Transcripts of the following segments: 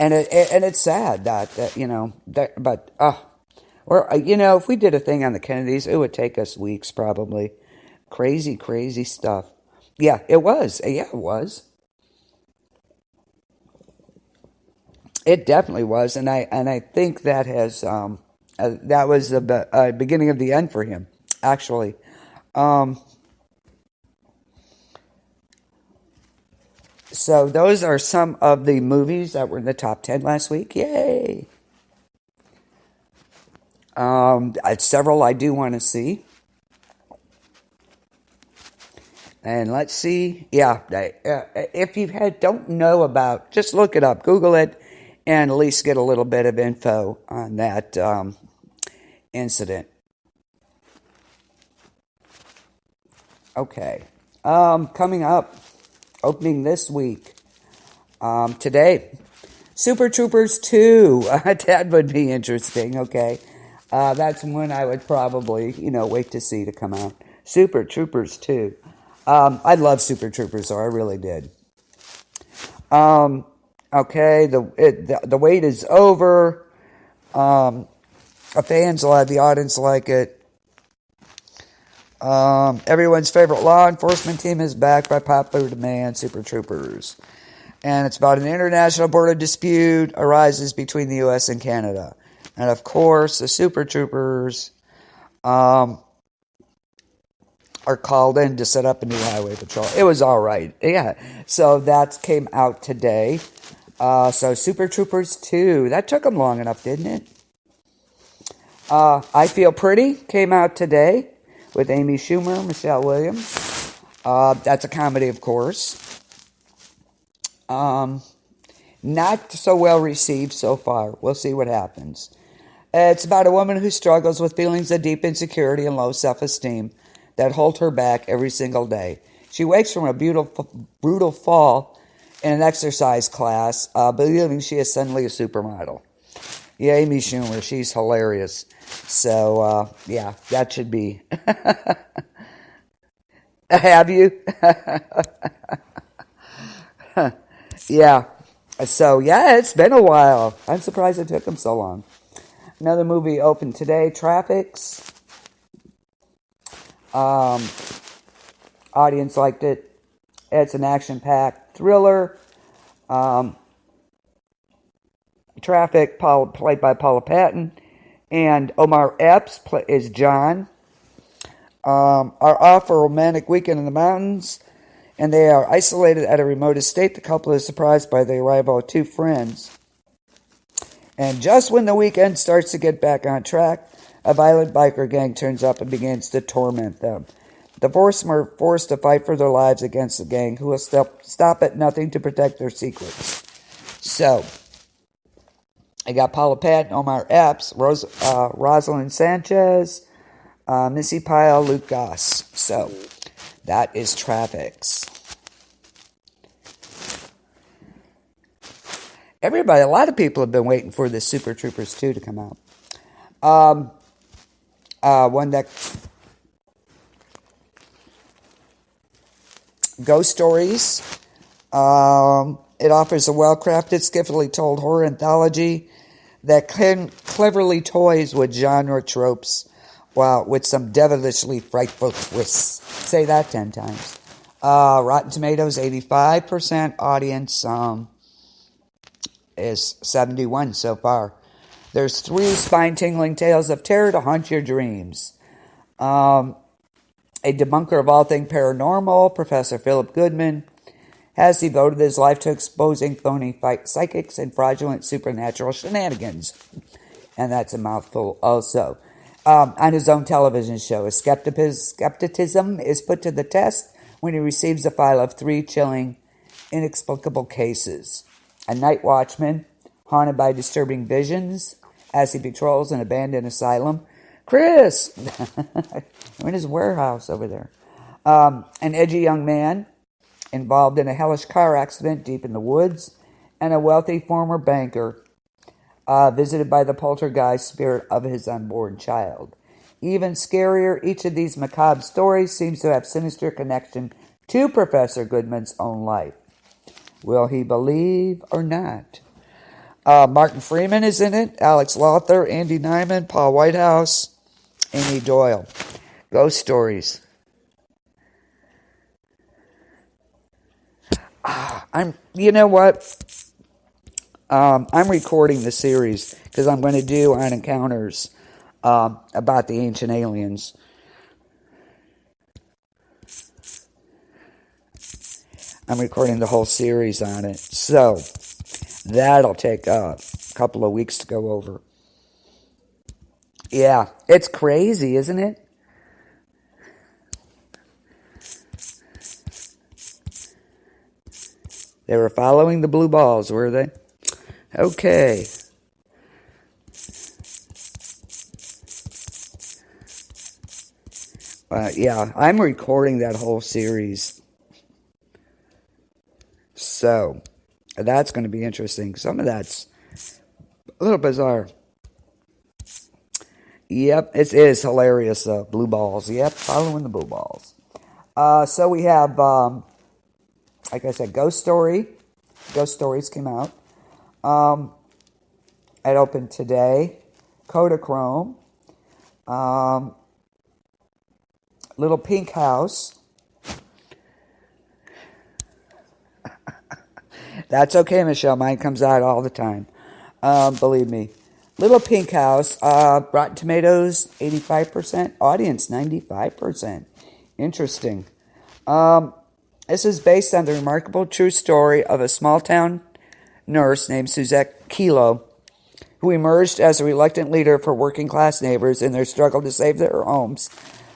and it's sad that but or if we did a thing on the Kennedys, it would take us weeks probably. Crazy, crazy stuff. Yeah, it was. Yeah, it was. It definitely was, and I think that has that was the beginning of the end for him. Actually, um, so those are some of the movies that were in the top 10 last week. Yay! Several I do want to see, and let's see. Yeah, if you don't know about, just look it up, Google it, and at least get a little bit of info on that incident. Okay. Coming up, opening this week, today, Super Troopers 2. That would be interesting, okay? That's one I would probably, wait to see to come out. Super Troopers 2. I love Super Troopers, though. I really did. Okay, the wait is over. Fans like the audience like it. Everyone's favorite law enforcement team is back by popular demand, Super Troopers. And it's about an international border dispute arises between the U.S. and Canada. And of course, the Super Troopers are called in to set up a new highway patrol. It was all right. Yeah. So that came out today. So Super Troopers 2. That took them long enough, didn't it? I Feel Pretty came out today with Amy Schumer, Michelle Williams. That's a comedy, of course. Not so well received so far. We'll see what happens. It's about a woman who struggles with feelings of deep insecurity and low self-esteem that hold her back every single day. She wakes from a brutal fall in an exercise class, believing she is suddenly a supermodel. Yeah, Amy Schumer, she's hilarious. So, yeah, that should be. Have you? Yeah. So, yeah, it's been a while. I'm surprised it took them so long. Another movie opened today, Traffics. Audience liked it. It's an action-packed thriller. Traffic, played by Paula Patton, and Omar Epps is John. Are off for a romantic weekend in the mountains, and they are isolated at a remote estate. The couple is surprised by the arrival of two friends. And just when the weekend starts to get back on track, a violent biker gang turns up and begins to torment them. The foursome are forced to fight for their lives against the gang, who will stop at nothing to protect their secrets. So, I got Paula Patton, Omar Epps, Rosalind Sanchez, Missy Pyle, Luke Goss. So, that is Traffics. A lot of people have been waiting for this Super Troopers 2 to come out. One that Ghost Stories. It offers a well-crafted, skillfully told horror anthology that cleverly toys with genre tropes, while with some devilishly frightful twists. Say that 10 times. Rotten Tomatoes, 85%. Audience is 71 so far. There's 3 spine-tingling tales of terror to haunt your dreams. A debunker of all things paranormal, Professor Philip Goodman, has devoted his life to exposing phony psychics and fraudulent supernatural shenanigans. And that's a mouthful also. On his own television show, his skepticism is put to the test when he receives a file of 3 chilling, inexplicable cases. A night watchman, haunted by disturbing visions, as he patrols an abandoned asylum. Chris! I'm in his warehouse over there. An edgy young man involved in a hellish car accident deep in the woods, and a wealthy former banker visited by the poltergeist spirit of his unborn child. Even scarier, each of these macabre stories seems to have sinister connection to Professor Goodman's own life. Will he believe or not? Martin Freeman is in it. Alex Lothar, Andy Nyman, Paul Whitehouse, Amy Doyle. Ghost stories. You know what? I'm recording the series because I'm going to do on encounters about the ancient aliens. I'm recording the whole series on it. So that'll take a couple of weeks to go over. Yeah, it's crazy, isn't it? They were following the blue balls, were they? Okay. Yeah, I'm recording that whole series. So, that's going to be interesting. Some of that's a little bizarre. Yep, it is hilarious, blue balls. Yep, following the blue balls. So we have, like I said, Ghost Story. Ghost Stories came out. It opened today. Kodachrome. Little Pink House. That's okay, Michelle. Mine comes out all the time. Believe me. Little Pink House. Rotten Tomatoes, 85%. Audience, 95%. Interesting. This is based on the remarkable true story of a small-town nurse named Suzette Kilo, who emerged as a reluctant leader for working-class neighbors in their struggle to save their homes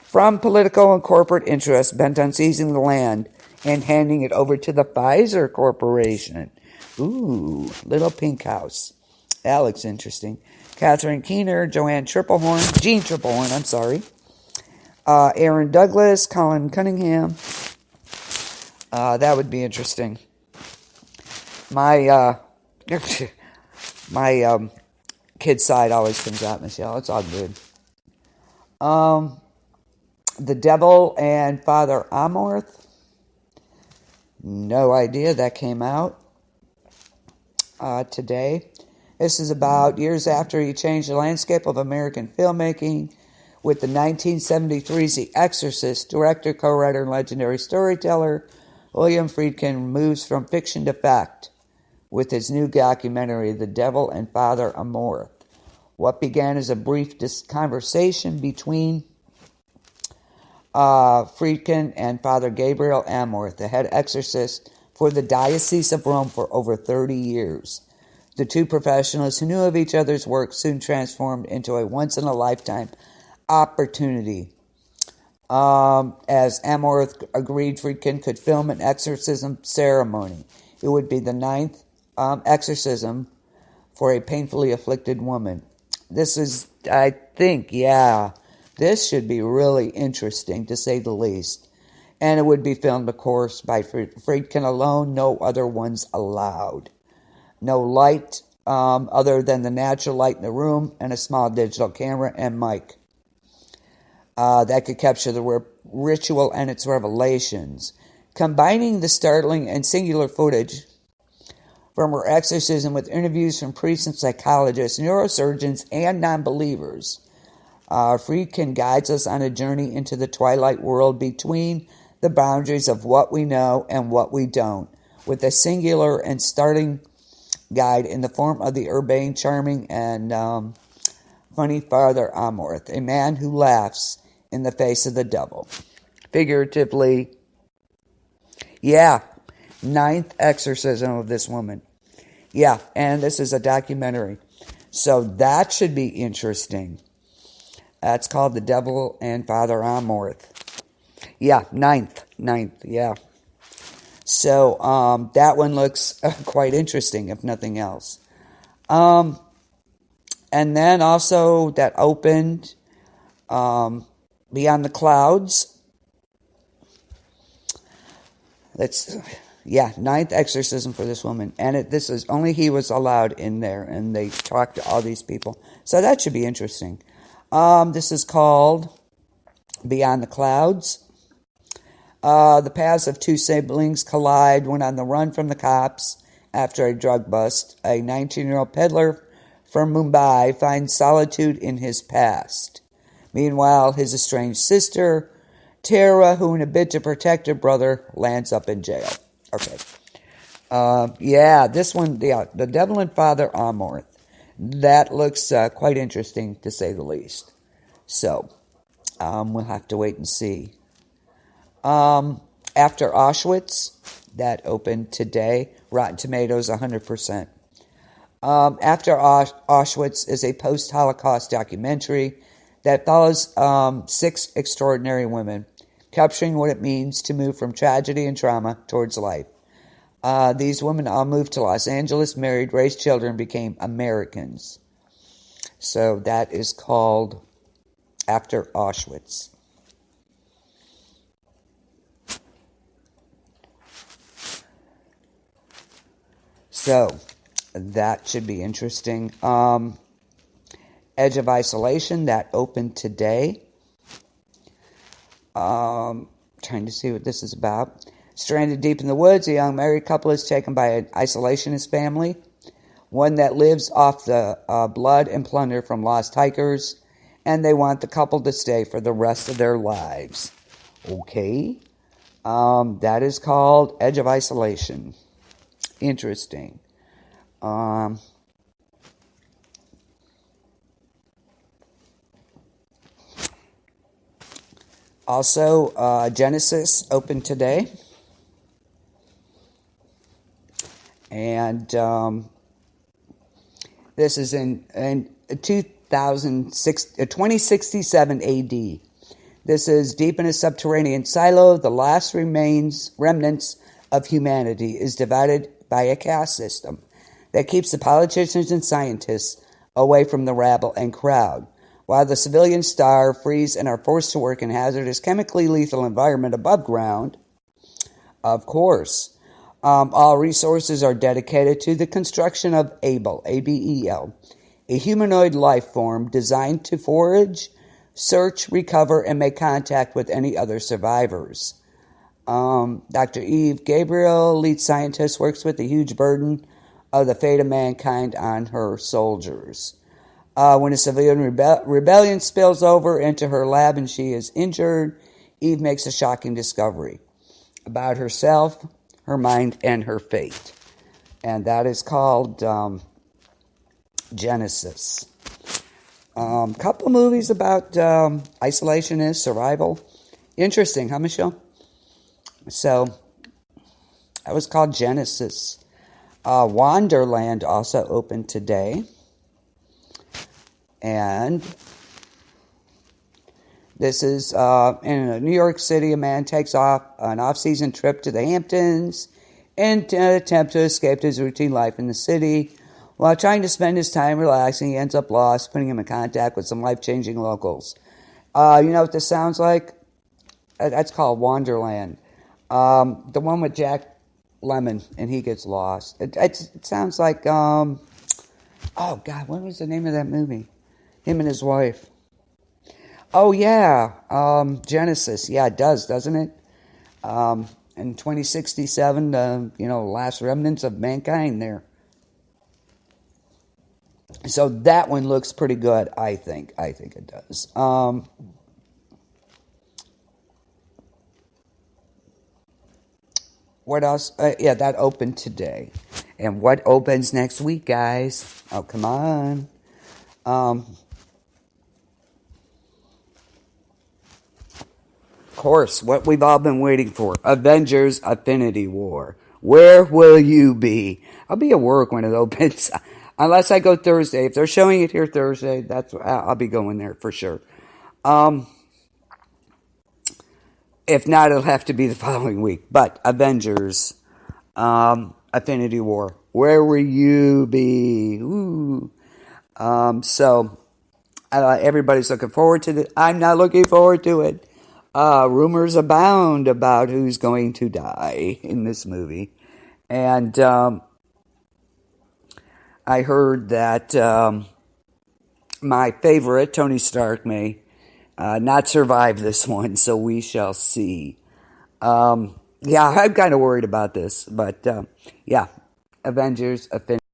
from political and corporate interests bent on seizing the land and handing it over to the Pfizer Corporation. Ooh, Little Pink House. That looks interesting. Catherine Keener, Jean Triplehorn, I'm sorry. Aaron Douglas, Colin Cunningham. That would be interesting. My kid's side always comes out, Michelle. It's all good. The Devil and Father Amorth. No idea. That came out today. This is about years after he changed the landscape of American filmmaking with the 1973's The Exorcist. Director, co-writer, and legendary storyteller William Friedkin moves from fiction to fact with his new documentary, The Devil and Father Amorth. What began as a brief conversation between Friedkin and Father Gabriel Amorth, the head exorcist for the Diocese of Rome for over 30 years. The two professionals who knew of each other's work soon transformed into a once-in-a-lifetime opportunity. As Amorth agreed Friedkin could film an exorcism ceremony. It would be the 9th exorcism for a painfully afflicted woman. This is, I think, this should be really interesting, to say the least. And it would be filmed, of course, by Friedkin alone, no other ones allowed. No light other than the natural light in the room and a small digital camera and mic. That could capture the ritual and its revelations. Combining the startling and singular footage from her exorcism with interviews from priests and psychologists, neurosurgeons, and non-believers, Friedkin guides us on a journey into the twilight world between the boundaries of what we know and what we don't, with a singular and startling guide in the form of the urbane, charming, and funny Father Amorth, a man who laughs in the face of the devil. Figuratively, 9th exorcism of this woman. And this is a documentary. So that should be interesting. That's called The Devil and Father Amorth. 9th. So that one looks quite interesting, if nothing else. And then also that opened Beyond the Clouds. 9th exorcism for this woman. And this is only he was allowed in there, and they talked to all these people. So that should be interesting. This is called Beyond the Clouds. The paths of two siblings collide when on the run from the cops After a drug bust, a 19-year-old peddler from Mumbai finds solitude in his past. Meanwhile, his estranged sister, Tara, who in a bid to protect her brother, lands up in jail. Okay. This one, The Devil and Father Amorth. That looks quite interesting, to say the least. So, we'll have to wait and see. After Auschwitz, that opened today. Rotten Tomatoes, 100%. After Auschwitz is a post-Holocaust documentary that follows 6 extraordinary women, capturing what it means to move from tragedy and trauma towards life. These women all moved to Los Angeles, married, raised children, and became Americans. So that is called After Auschwitz. So that should be interesting. Edge of Isolation, that opened today. Trying to see what this is about. Stranded deep in the woods, a young married couple is taken by an isolationist family, one that lives off the blood and plunder from lost hikers, and they want the couple to stay for the rest of their lives. Okay. That is called Edge of Isolation. Interesting. Also, Genesis opened today. And this is in 2067 AD. This is deep in a subterranean silo. The last remnants of humanity is divided by a caste system that keeps the politicians and scientists away from the rabble and crowd, while the civilians starve, freeze, and are forced to work in hazardous, chemically lethal environment above ground. Of course. All resources are dedicated to the construction of Abel, A-B-E-L, a humanoid life form designed to forage, search, recover, and make contact with any other survivors. Dr. Eve Gabriel, lead scientist, works with the huge burden of the fate of mankind on her soldiers. When a civilian rebellion spills over into her lab and she is injured, Eve makes a shocking discovery about herself, her mind, and her fate. And that is called Genesis. Couple movies about isolationists, survival. Interesting, huh, Michelle? So, that was called Genesis. Wanderland also opened today. And this is in New York City. A man takes off an off-season trip to the Hamptons in an attempt to escape his routine life in the city. While trying to spend his time relaxing, he ends up lost, putting him in contact with some life-changing locals. You know what this sounds like? That's called Wanderland. The one with Jack Lemmon, and he gets lost. It sounds like, oh God, what was the name of that movie? Him and his wife. Oh, yeah, Genesis. Yeah, it does, doesn't it? In 2067, last remnants of mankind there. So that one looks pretty good, I think. I think it does. What else? That opened today. And what opens next week, guys? Oh, come on. Of course, what we've all been waiting for. Avengers Affinity War. Where will you be? I'll be at work when it opens. Unless I go Thursday. If they're showing it here Thursday, I'll be going there for sure. If not, it'll have to be the following week. But Avengers Affinity War. Where will you be? Ooh. So everybody's looking forward to it. I'm not looking forward to it. Rumors abound about who's going to die in this movie. And I heard that my favorite, Tony Stark, may not survive this one, so we shall see. I'm kind of worried about this, but Avengers Affinity